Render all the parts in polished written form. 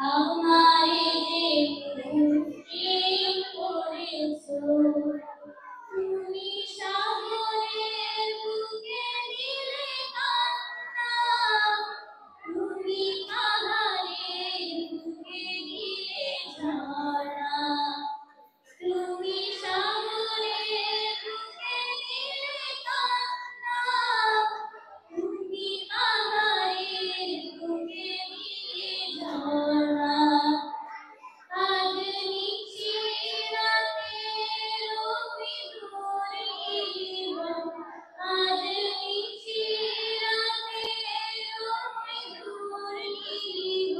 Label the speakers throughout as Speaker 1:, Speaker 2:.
Speaker 1: আমারে যে মুক্তি করেছো তুমি সাগরের বুকে দিলে কান্না তুমি পাহাড়ের বুকে দিলে ঝরা তুমি সাগরের বুকে দিলে কান্না তুমি পাহাড়ের বুকে দিলে ঝরা আজ নিশিরাতে রবি ধরিব আজ নিশিরাতে রবি ধরিব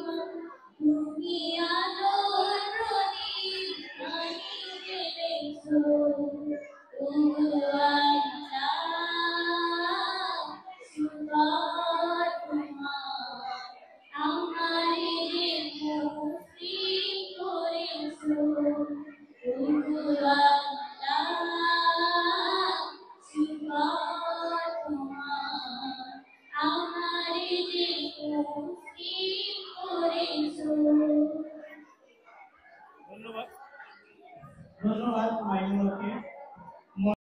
Speaker 1: তুমি আলোর প্রদীপ আনিতে রেখো ওগো আল্লাহ শুকর তোমার আমারে যে মুক্তি করেছো ওগো আল্লাহ শুকর তোমার আমারে যে মুক্তি করেছো।
Speaker 2: ধন্যবাদ মাইনুলকে।